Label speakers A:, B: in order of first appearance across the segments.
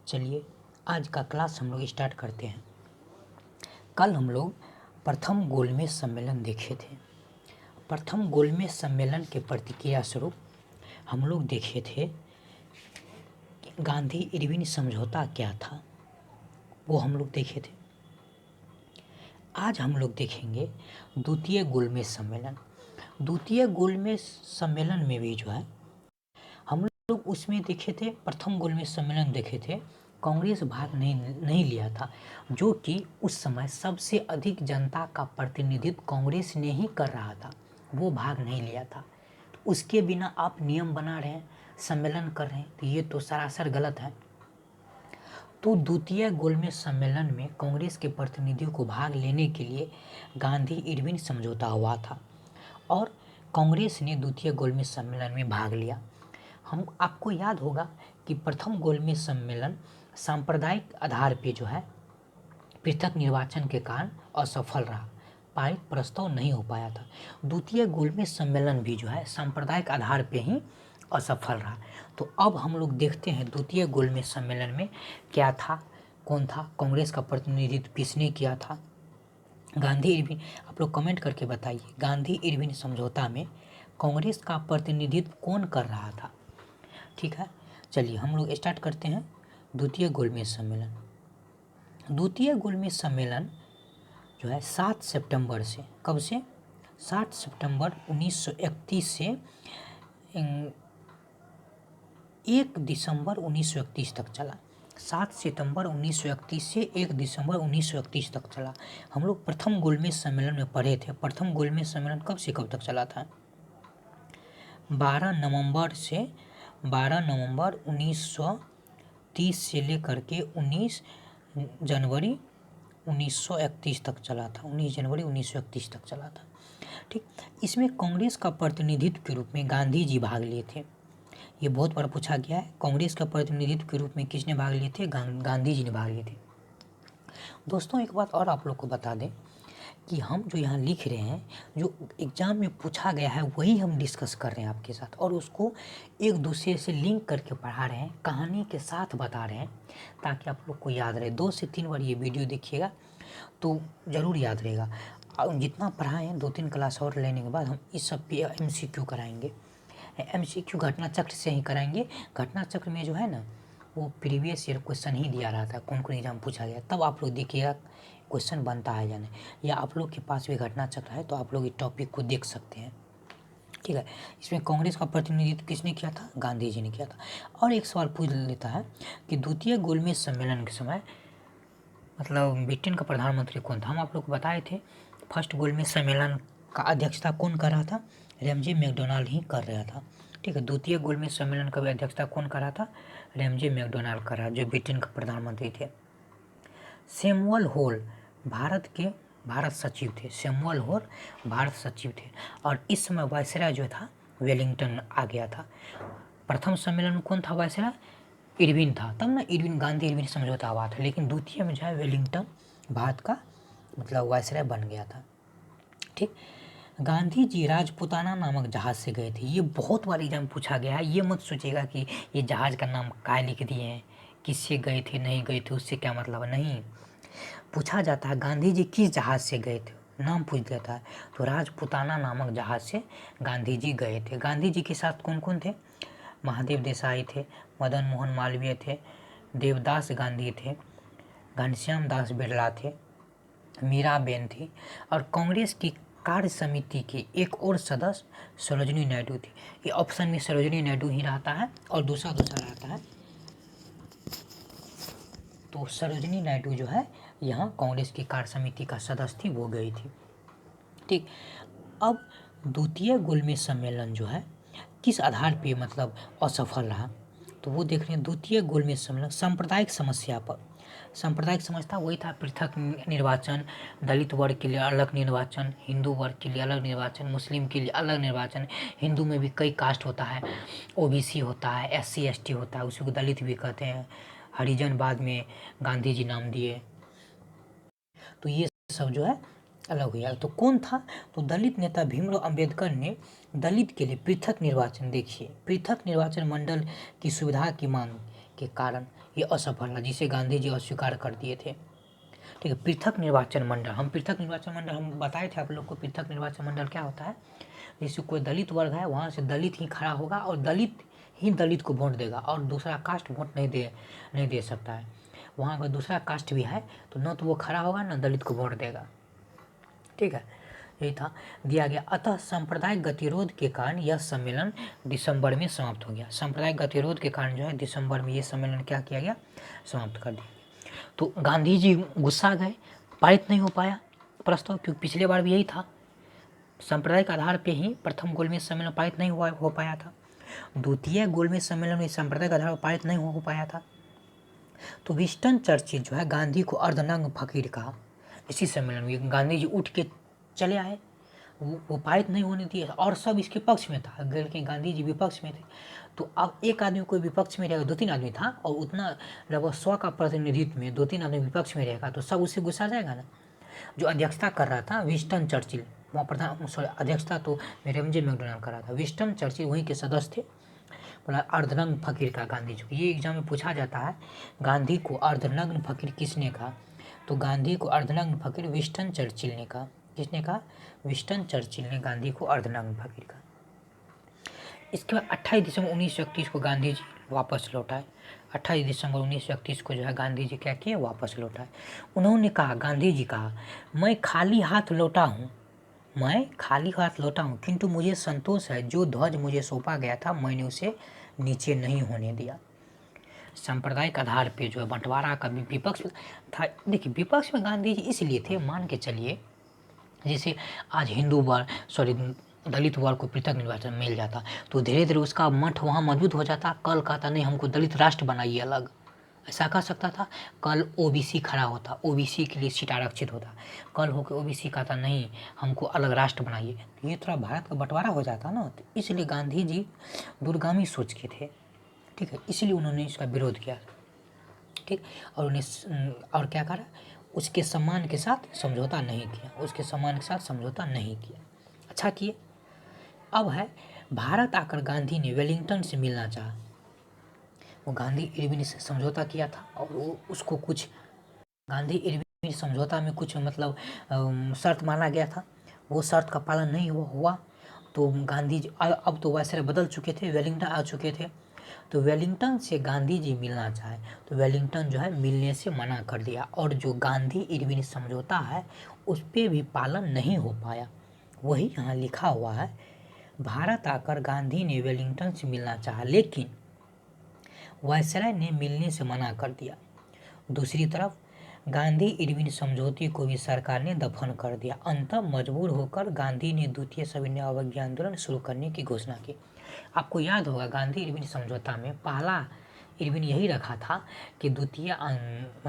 A: चलिए आज का क्लास हम लोग स्टार्ट करते हैं। कल हम लोग प्रथम गोलमेज सम्मेलन देखे थे। प्रथम गोलमेज सम्मेलन के प्रतिक्रिया स्वरूप हम लोग देखे थे कि गांधी इरविन समझौता क्या था, वो हम लोग देखे थे। आज हम लोग देखेंगे द्वितीय गोलमेज सम्मेलन। द्वितीय गोलमेज सम्मेलन में भी जो है हम लोग उसमें देखे थे, प्रथम गोलमेज सम्मेलन देखे थे, कांग्रेस भाग नहीं लिया था, जो कि उस समय सबसे अधिक जनता का प्रतिनिधित्व कांग्रेस ने ही कर रहा था, वो भाग नहीं लिया था। तो उसके बिना आप नियम बना रहे हैं, सम्मेलन कर रहे हैं, तो ये तो सरासर गलत है। तो द्वितीय गोलमेज सम्मेलन में कांग्रेस के प्रतिनिधियों को भाग लेने के लिए गांधी इरविन समझौता हुआ था और कांग्रेस ने द्वितीय गोलमेज सम्मेलन में भाग लिया। हम आपको याद होगा कि प्रथम गोलमेज सम्मेलन सांप्रदायिक आधार पे जो है पृथक निर्वाचन के कारण असफल रहा, पारित प्रस्ताव नहीं हो पाया था। द्वितीय गोलमेज सम्मेलन भी जो है सांप्रदायिक आधार पे ही असफल रहा। तो अब हम लोग देखते हैं द्वितीय गोलमेज सम्मेलन में क्या था, कौन था, कांग्रेस का प्रतिनिधित्व किसने किया था। गांधी इरविन, आप लोग कमेंट करके बताइए, गांधी इरविन समझौता में कांग्रेस का प्रतिनिधित्व कौन कर रहा था। ठीक है, चलिए हम लोग स्टार्ट करते हैं द्वितीय गोलमेज सम्मेलन। द्वितीय गोलमेज सम्मेलन जो है 7 सितंबर से, कब से, 7 सितंबर 1931 से 1 दिसंबर 1931 तक चला। 7 सितंबर 1931 से 1 दिसंबर 1931 तक चला। हम लोग प्रथम गोलमेज सम्मेलन में पढ़े थे। प्रथम गोलमेज सम्मेलन कब से कब तक चला था, 12 नवंबर 1930 से लेकर के 19 जनवरी 1931 तक चला था। 19 जनवरी 1931 तक चला था। ठीक, इसमें कांग्रेस का प्रतिनिधित्व के रूप में गांधी जी भाग लिए थे। ये बहुत बार पूछा गया है, कांग्रेस का प्रतिनिधित्व के रूप में किसने भाग लिए थे, गांधी जी ने भाग लिए थे। दोस्तों एक बात और आप लोग को बता दें कि हम जो यहाँ लिख रहे हैं, जो एग्ज़ाम में पूछा गया है वही हम डिस्कस कर रहे हैं आपके साथ, और उसको एक दूसरे से लिंक करके पढ़ा रहे हैं, कहानी के साथ बता रहे हैं, ताकि आप लोग को याद रहे। 2 से 3 बार ये वीडियो देखिएगा तो ज़रूर याद रहेगा। जितना पढ़ाएँ 2-3 क्लास और लेने के बाद हम इस सब पे MCQ कराएंगे। MCQ घटना चक्र से ही कराएंगे। घटना चक्र में जो है ना, वो प्रीवियस ईयर क्वेश्चन ही दिया रहा था, कौन कौन एग्जाम पूछा गया, तब आप लोग देखिएगा क्वेश्चन बनता है या नहीं, या आप लोग के पास भी घटना चक्र है तो आप लोग इस टॉपिक को देख सकते हैं। ठीक है, इसमें कांग्रेस का प्रतिनिधित्व किसने किया था, गांधी जी ने किया था। और एक सवाल पूछ लेता है कि द्वितीय गोलमेज सम्मेलन के समय मतलब ब्रिटेन का प्रधानमंत्री कौन था। हम आप लोग को बताए थे फर्स्ट गोलमेज सम्मेलन का अध्यक्षता कौन कर रहा था, रैमजे मैकडोनाल्ड ही कर रहा था। ठीक है, द्वितीय गोलमेज सम्मेलन का भी अध्यक्षता कौन कर रहा था, रैमजे मैकडोनाल्ड कर रहा, जो ब्रिटेन का प्रधानमंत्री थे। सैमुअल होल भारत सचिव थे। सैमुअल होल भारत सचिव थे, और इस समय वायसराय जो था वेलिंगटन आ गया था। प्रथम सम्मेलन में कौन था वायसराय, इरविन था, तब ना इरविन, गांधी इरविन समझौता हुआ था। लेकिन द्वितीय में जो है वेलिंगटन भारत का मतलब वायसराय बन गया था। ठीक, गांधी जी राजपुताना नामक जहाज़ से गए थे। ये बहुत बार एग्जाम पूछा गया है, ये मत सोचिएगा कि ये जहाज़ का नाम काय लिख दिए हैं, किससे गए थे नहीं गए थे उससे क्या मतलब है, नहीं पूछा जाता है गांधी जी किस जहाज़ से गए थे, नाम पूछ लेता है। तो राजपुताना नामक जहाज़ से गांधी जी गए थे। गांधी जी के साथ कौन कौन थे, महादेव देसाई थे, मदन मोहन मालवीय थे, देवदास गांधी थे, घनश्याम दास बिरला थे, मीराबेन थी, और कांग्रेस की कार्य समिति की एक और सदस्य सरोजिनी नायडू थी। ये ऑप्शन में सरोजिनी नायडू ही रहता है और दूसरा रहता है, तो सरोजिनी नायडू जो है यहाँ कांग्रेस की कार्य समिति का सदस्य थी, वो गई थी। ठीक, अब द्वितीय गोलमेज सम्मेलन जो है किस आधार पे मतलब असफल रहा, तो वो देख रहे हैं। द्वितीय गोलमेज सम्मेलन सांप्रदायिक समस्या पर, सांप्रदायिक समस्या वही था, पृथक निर्वाचन, दलित वर्ग के लिए अलग निर्वाचन, हिंदू वर्ग के लिए अलग निर्वाचन, मुस्लिम के लिए अलग निर्वाचन। हिंदू में भी कई कास्ट होता है, OBC होता है, SC ST होता है, उसी को दलित भी कहते हैं। हरिजन बाद में गांधी जी नाम दिए, तो ये सब जो है अलग हुआ। तो कौन था, तो दलित नेता भीमराव अंबेडकर ने दलित के लिए पृथक निर्वाचन, देखिए पृथक निर्वाचन मंडल की सुविधा की मांग के कारण ये असफल रहा, जिसे गांधी जी अस्वीकार कर दिए थे। ठीक है। पृथक निर्वाचन मंडल, हम बताए थे आप लोग को पृथक निर्वाचन मंडल क्या होता है। जैसे कोई दलित वर्ग है, वहाँ से दलित ही खड़ा होगा और दलित ही दलित को वोट देगा और दूसरा कास्ट वोट नहीं दे सकता है। वहाँ अगर दूसरा कास्ट भी है तो न तो वो खड़ा होगा न दलित को वोट देगा। ठीक है, यही था, दिया गया। अतः सांप्रदायिक गतिरोध के कारण यह सम्मेलन दिसंबर में समाप्त हो गया। सांप्रदायिक गतिरोध के कारण जो है दिसंबर में ये सम्मेलन क्या किया गया, समाप्त कर दिया। तो गांधी जी गुस्सा गए, पारित नहीं हो पाया प्रस्ताव, क्योंकि पिछले बार भी यही था, सांप्रदायिक आधार पे ही प्रथम गोलमेज सम्मेलन पारित नहीं हो पाया था। द्वितीय गोलमेज सम्मेलन में सांप्रदायिक आधार पर पारित नहीं हो पाया था। तो विंस्टन चर्चिल जो है गांधी को अर्धनग्न फकीर कहा। इसी सम्मेलन में गांधी जी उठ के चले आए, वो पारित नहीं होने दिए और सब इसके पक्ष में था, बल्कि गांधी जी विपक्ष में थे। तो अब एक आदमी कोई विपक्ष में रहेगा, 2-3 आदमी था और उतना लगभग 100 का प्रतिनिधित्व में 2-3 आदमी विपक्ष में रहेगा तो सब उससे गुस्सा जाएगा ना। जो अध्यक्षता कर रहा था विंस्टन चर्चिल, वहाँ अध्यक्षता तो रेमजे मैकडोनाल्ड कर रहा था, विंस्टन चर्चिल वहीं के सदस्य थे। बोला अर्धनग्न फकीर का गांधी जी को, ये एग्जाम में पूछा जाता है, गांधी को अर्धनग्न फकीर किसने कहा, तो गांधी को अर्धनग्न फकीर विंस्टन चर्चिल ने कहा। किसने कहा, विंस्टन चर्चिल ने गांधी को अर्धनग्न फकीर कहा। इसके बाद 28 दिसंबर 1931 को गांधी जी वापस लौटाए। 28 दिसंबर 1931 को जो है गांधी जी क्या किए, वापस लौटाए। उन्होंने कहा, गांधी जी कहा, मैं खाली हाथ लौटा हूँ, किंतु मुझे संतोष है, जो ध्वज मुझे सौंपा गया था मैंने उसे नीचे नहीं होने दिया। सांप्रदायिक आधार पे जो है बंटवारा का भी विपक्ष था। देखिए विपक्ष में गांधी जी इसलिए थे, मान के चलिए जैसे आज दलित वर्ग को पृथक निर्वाचन मिल जाता तो धीरे धीरे उसका मठ वहाँ मजबूत हो जाता। कल कहता नहीं हमको दलित राष्ट्र बनाइए अलग, ऐसा कर सकता था। कल ओबीसी खड़ा होता, ओबीसी के लिए सीट आरक्षित होता, कल होकर ओबीसी कहता नहीं हमको अलग राष्ट्र बनाइए, ये थोड़ा भारत का बंटवारा हो जाता ना। तो इसलिए गांधी जी दूरगामी सोच के थे। ठीक है, इसलिए उन्होंने इसका विरोध किया। ठीक, और उन्हें और क्या करा, उसके सम्मान के साथ समझौता नहीं किया, अच्छा किए। अब है भारत आकर गांधी ने वेलिंगटन से मिलना चाहा। वो गांधी इरविन से समझौता किया था और वो उसको कुछ गांधी इरविन समझौता में कुछ मतलब शर्त माना गया था, वो शर्त का पालन नहीं हुआ। तो गांधी जी अब तो वैसे बदल चुके थे, वेलिंगटन आ चुके थे, तो वेलिंगटन से गांधी जी मिलना चाहे तो वेलिंगटन जो है मिलने से मना कर दिया और जो गांधी इरविन समझौता है उस पर भी पालन नहीं हो पाया। वही यहाँ लिखा हुआ है, भारत आकर गांधी ने वेलिंगटन से मिलना चाहा लेकिन वायसराय ने मिलने से मना कर दिया। दूसरी तरफ गांधी इरविन समझौते को भी सरकार ने दफन कर दिया। अंततः मजबूर होकर गांधी ने द्वितीय सविनय अवज्ञा आंदोलन शुरू करने की घोषणा की। आपको याद होगा गांधी इरविन समझौता में पहला इरविन यही रखा था कि द्वितीय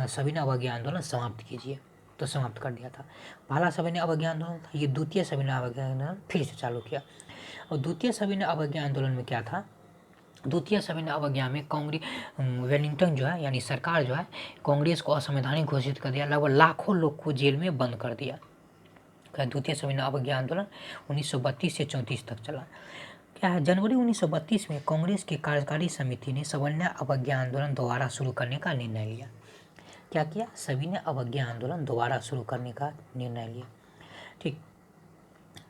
A: सविनय अवज्ञा आंदोलन समाप्त कीजिए, तो समाप्त कर दिया था। पहला सविनय अवज्ञा आंदोलन था, ये द्वितीय सविनय अवज्ञा आंदोलन फिर से चालू किया। और द्वितीय सविनय अवज्ञा आंदोलन में क्या था, द्वितीय सविनय अवज्ञा में कांग्रेस वेलिंगटन जो है यानी सरकार जो है कांग्रेस को असंवैधानिक घोषित कर दिया, लगभग लाखों लोग को जेल में बंद कर दिया। द्वितीय सविनय अवज्ञा आंदोलन 1932 से 34 तक चला। क्या है, जनवरी 1932 में कांग्रेस की कार्यकारी समिति ने सविनय अवज्ञा आंदोलन दोबारा शुरू करने का निर्णय लिया। क्या किया, सविनय अवज्ञा आंदोलन दोबारा शुरू करने का निर्णय लिया। ठीक,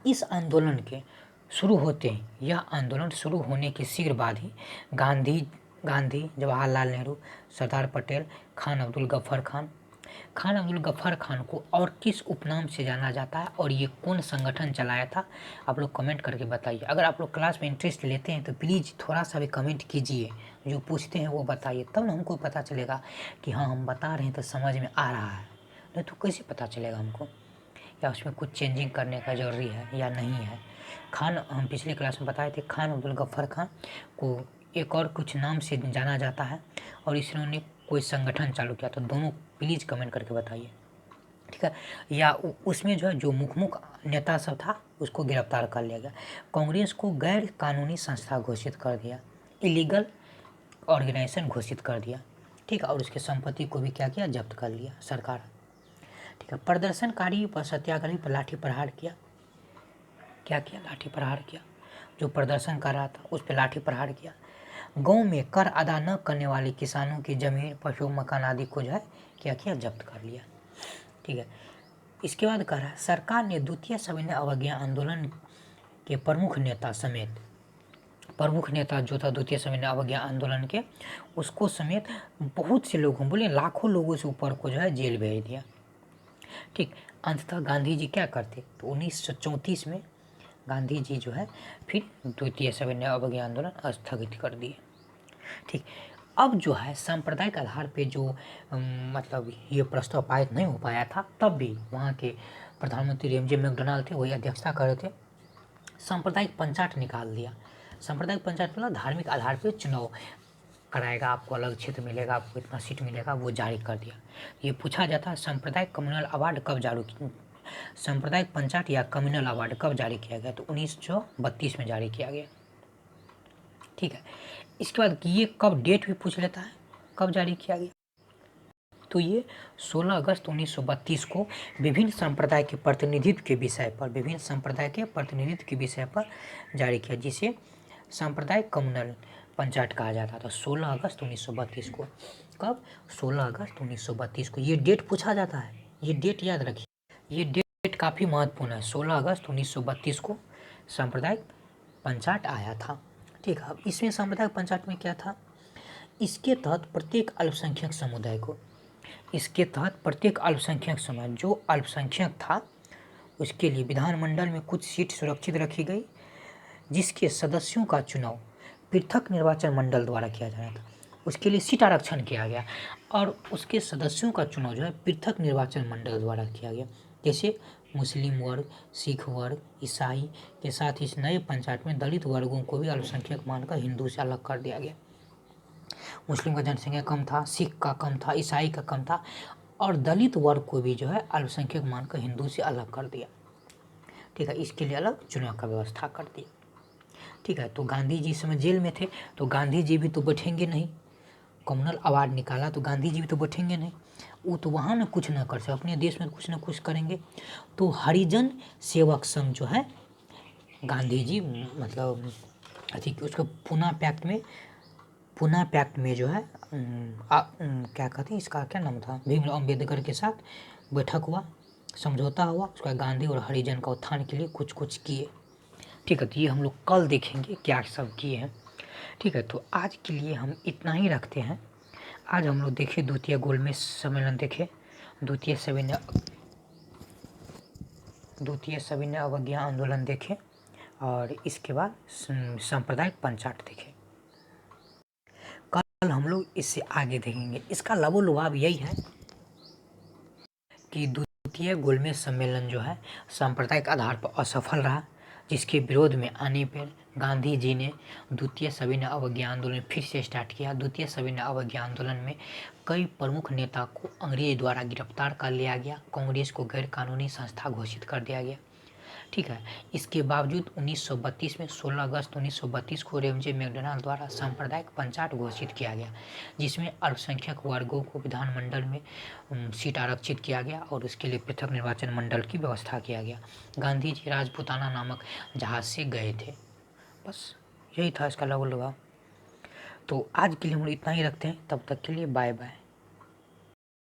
A: इस आंदोलन के शुरू होते ही यह आंदोलन शुरू होने के शीघ्र बाद ही गांधी जवाहरलाल नेहरू, सरदार पटेल, खान अब्दुल गफ्फार खान को और किस उपनाम से जाना जाता है और ये कौन संगठन चलाया था, आप लोग कमेंट करके बताइए। अगर आप लोग क्लास में इंटरेस्ट लेते हैं तो प्लीज़ थोड़ा सा भी कमेंट कीजिए, जो पूछते हैं वो बताइए, तब ना हमको पता चलेगा कि हाँ हम बता रहे हैं तो समझ में आ रहा है, नहीं तो कैसे पता चलेगा हमको, या उसमें कुछ चेंजिंग करने का ज़रूरी है या नहीं है। हम पिछले क्लास में बताए थे, खान अब्दुल गफ्फार खान को एक और कुछ नाम से जाना जाता है और इन्होंने कोई संगठन चालू किया, तो दोनों प्लीज़ कमेंट करके बताइए। ठीक है, या उसमें जो है जो मुख नेता सब था उसको गिरफ्तार कर लिया गया। कांग्रेस को गैर कानूनी संस्था घोषित कर दिया, इलीगल ऑर्गेनाइजेशन घोषित कर दिया। ठीक है, और उसके संपत्ति को भी क्या किया, जब्त कर लिया सरकार। ठीक है, प्रदर्शनकारी पर सत्याग्रही पर लाठी प्रहार किया। क्या किया, लाठी प्रहार किया। जो प्रदर्शन कर रहा था उस पर लाठी प्रहार किया। गांव में कर अदा न करने वाले किसानों की जमीन, पशु, मकान आदि को जो है क्या किया, जब्त कर लिया। ठीक है, इसके बाद कह रहा है सरकार ने द्वितीय सविनय अवज्ञा आंदोलन के प्रमुख नेता समेत, प्रमुख नेता जो था द्वितीय सविनय अवज्ञा आंदोलन के, उसको समेत बहुत से लोगों, बोले लाखों लोगों से ऊपर को जो है जेल भेज दिया। ठीक, अंततः गांधी जी क्या करते, तो 1934 में गांधी जी जो है फिर द्वितीय सविनय अवज्ञा आंदोलन स्थगित कर दिए। ठीक, अब जो है सांप्रदायिक आधार पे जो मतलब ये प्रस्ताव पारित नहीं हो पाया था, तब भी वहाँ के प्रधानमंत्री एम.जे. मैकडॉनल्ड थे, वही अध्यक्षता कर रहे थे। सांप्रदायिक पंचायत निकाल दिया। सांप्रदायिक पंचायत मतलब धार्मिक आधार पे चुनाव कराएगा, आपको अलग क्षेत्र मिलेगा, आपको इतना सीट मिलेगा, वो जारी कर दिया। ये पूछा जाता है सांप्रदायिक कम्युनल अवार्ड कब जारी, सांप्रदायिक पंचायत या कम्युनल अवार्ड कब जारी किया गया, तो 1932 में जारी किया गया। ठीक है, इसके बाद ये कब, डेट भी पूछ लेता है कब जारी किया गया, तो ये 16 अगस्त 1932 को विभिन्न संप्रदाय के प्रतिनिधित्व के विषय पर, विभिन्न संप्रदाय के प्रतिनिधित्व के विषय पर जारी किया, जिसे सांप्रदायिक कम्युनल पंचायत कहा जाता था। 16 अगस्त 1932 को, कब, 16 अगस्त 1932 को। ये डेट पूछा जाता है, ये डेट याद रखिए, ये डेट काफ़ी महत्वपूर्ण है। 16 अगस्त 1932 को सांप्रदायिक पंचायत आया था। ठीक है, अब इसमें सांप्रदायिक पंचायत में क्या था, इसके तहत प्रत्येक अल्पसंख्यक समुदाय को, इसके तहत प्रत्येक अल्पसंख्यक समुदाय जो अल्पसंख्यक था उसके लिए विधानमंडल में कुछ सीट सुरक्षित रखी गई, जिसके सदस्यों का चुनाव पृथक निर्वाचन मंडल द्वारा किया जाना था। उसके लिए सीट आरक्षण किया गया और उसके सदस्यों का चुनाव जो है पृथक निर्वाचन मंडल द्वारा किया गया। जैसे मुस्लिम वर्ग, सिख वर्ग, ईसाई के साथ इस नए पंचायत में दलित वर्गों को भी अल्पसंख्यक मानकर हिंदू से अलग कर दिया गया। मुस्लिम का जनसंख्या कम था, सिख का कम था, ईसाई का कम था, और दलित वर्ग को भी जो है अल्पसंख्यक मानकर हिंदू से अलग कर दिया। ठीक है, इसके लिए अलग चुनाव का व्यवस्था कर दी। ठीक है, तो गांधी जी इस समय जेल में थे, तो गांधी जी भी तो बैठेंगे नहीं, कम्युनल अवार्ड निकाला तो गांधी जी भी तो बैठेंगे नहीं, वो तो वहाँ ना कुछ ना कर सकते, अपने देश में कुछ ना कुछ करेंगे। तो हरिजन सेवक संघ जो है गांधी जी मतलब अधिक उसको पुनः पैक्ट में जो है क्या कहते हैं, इसका क्या नाम था, भीमराव अम्बेडकर के साथ बैठक हुआ, समझौता हुआ, उसका गांधी और हरिजन का उत्थान के लिए कुछ कुछ किए। ठीक है, तो ये हम लोग कल देखेंगे क्या सब किए हैं। ठीक है, तो आज के लिए हम इतना ही रखते हैं। आज हम लोग देखे द्वितीय गोलमेज सम्मेलन, देखे द्वितीय सविनय अवज्ञा आंदोलन देखे, और इसके बाद सांप्रदायिक पंचायत देखे। कल हम लोग इससे आगे देखेंगे। इसका लबोलुभाव यही है कि द्वितीय गोलमेज सम्मेलन जो है सांप्रदायिक आधार पर असफल रहा, जिसके विरोध में आने पर गांधी जी ने द्वितीय सविनय अवज्ञा आंदोलन फिर से स्टार्ट किया। द्वितीय सविनय अवज्ञा आंदोलन में कई प्रमुख नेता को अंग्रेज द्वारा गिरफ्तार कर लिया गया, कांग्रेस को गैर कानूनी संस्था घोषित कर दिया गया। ठीक है, इसके बावजूद 1932 में 16 अगस्त 1932 को एम.जे. मैकडॉनल्ड द्वारा सांप्रदायिक पंचायत घोषित किया गया, जिसमें अल्पसंख्यक वर्गों को विधानमंडल में सीट आरक्षित किया गया और उसके लिए पृथक निर्वाचन मंडल की व्यवस्था किया गया। गांधी जी राजपूताना नामक जहाज से गए थे। बस यही था इसका लबोलुभाव। तो आज के लिए हम लोग इतना ही रखते हैं, तब तक के लिए बाय बाय।